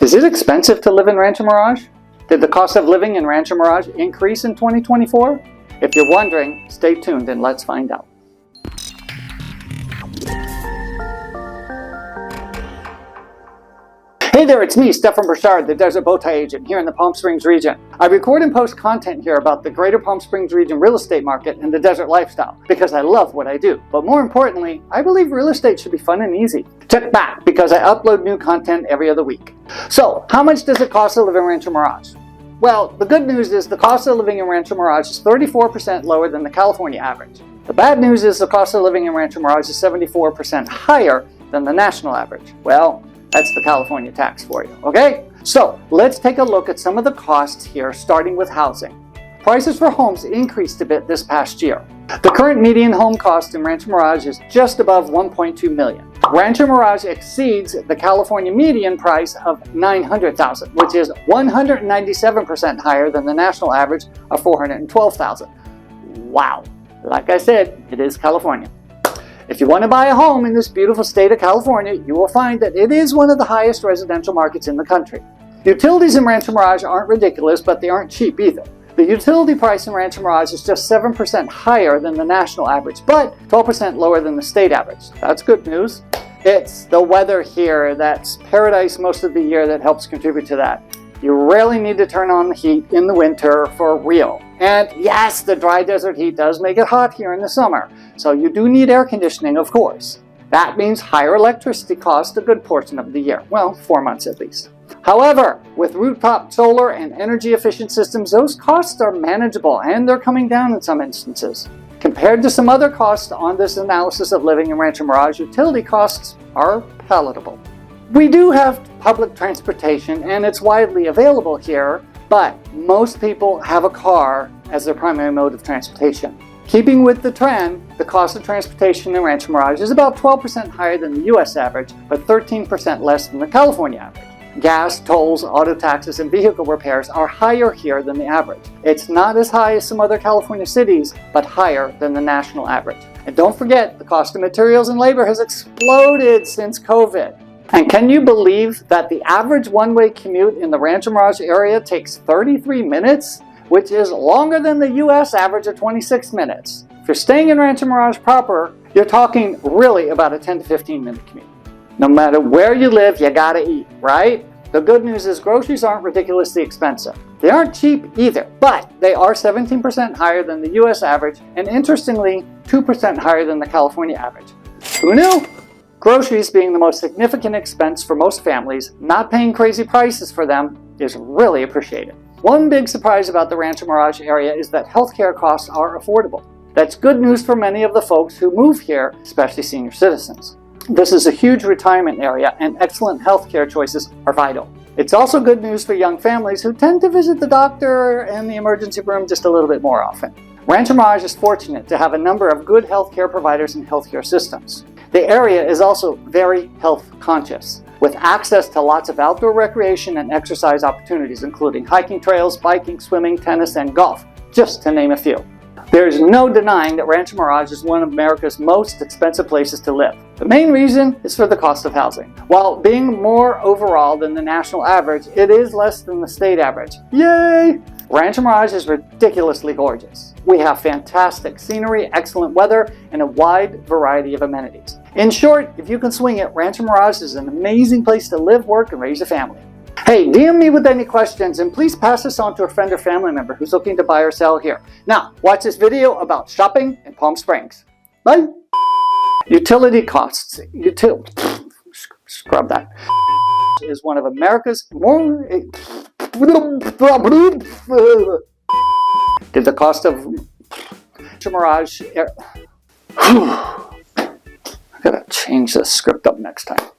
Is it expensive to live in Rancho Mirage? Did the cost of living in Rancho Mirage increase in 2024? If you're wondering, stay tuned and let's find out. Hey there, it's me, Steph from Burchard, the Desert Bowtie agent here in the Palm Springs region. I record and post content here about the greater Palm Springs region real estate market and the desert lifestyle because I love what I do. But more importantly, I believe real estate should be fun and easy. Check back because I upload new content every other week. So, how much does it cost to live in Rancho Mirage? Well, the good news is the cost of living in Rancho Mirage is 34% lower than the California average. The bad news is the cost of living in Rancho Mirage is 74% higher than the national average. Well, that's the California tax for you, okay? So, let's take a look at some of the costs here, starting with housing. Prices for homes increased a bit this past year. The current median home cost in Rancho Mirage is just above $1.2 million. Rancho Mirage exceeds the California median price of $900,000, which is 197% higher than the national average of $412,000. Wow! Like I said, it is California. If you want to buy a home in this beautiful state of California, you will find that it is one of the highest residential markets in the country. Utilities in Rancho Mirage aren't ridiculous, but they aren't cheap either. The utility price in Rancho Mirage is just 7% higher than the national average, but 12% lower than the state average. That's good news. It's the weather here that's paradise most of the year that helps contribute to that. You rarely need to turn on the heat in the winter for real. And yes, the dry desert heat does make it hot here in the summer, so you do need air conditioning, of course. That means higher electricity costs a good portion of the year, well, 4 months at least. However, with rooftop solar and energy efficient systems, those costs are manageable and they're coming down in some instances. Compared to some other costs on this analysis of living in Rancho Mirage, utility costs are palatable. We do have public transportation and it's widely available here, but most people have a car as their primary mode of transportation. Keeping with the trend, the cost of transportation in Rancho Mirage is about 12% higher than the US average, but 13% less than the California average. Gas, tolls, auto taxes, and vehicle repairs are higher here than the average. It's not as high as some other California cities, but higher than the national average. And don't forget, the cost of materials and labor has exploded since COVID. And can you believe that the average one-way commute in the Rancho Mirage area takes 33 minutes, which is longer than the US average of 26 minutes? If you're staying in Rancho Mirage proper, you're talking really about a 10 to 15 minute commute. No matter where you live, you gotta eat, right? The good news is groceries aren't ridiculously expensive. They aren't cheap either, but they are 17% higher than the US average, and interestingly, 2% higher than the California average. Who knew? Groceries being the most significant expense for most families, not paying crazy prices for them is really appreciated. One big surprise about the Rancho Mirage area is that healthcare costs are affordable. That's good news for many of the folks who move here, especially senior citizens. This is a huge retirement area and excellent healthcare choices are vital. It's also good news for young families who tend to visit the doctor and the emergency room just a little bit more often. Rancho Mirage is fortunate to have a number of good healthcare providers and healthcare systems. The area is also very health conscious, with access to lots of outdoor recreation and exercise opportunities, including hiking trails, biking, swimming, tennis, and golf, just to name a few. There's no denying that Rancho Mirage is one of America's most expensive places to live. The main reason is for the cost of housing. While being more overall than the national average, it is less than the state average. Yay! Rancho Mirage is ridiculously gorgeous. We have fantastic scenery, excellent weather, and a wide variety of amenities. In short, if you can swing it, Rancho Mirage is an amazing place to live, work, and raise a family. Hey, DM me with any questions and please pass this on to a friend or family member who's looking to buy or sell here. Now, watch this video about shopping in Palm Springs. Bye! Utility costs. Scrub that. Is one of America's more... Did the cost of Mirage... I gotta change the script up next time.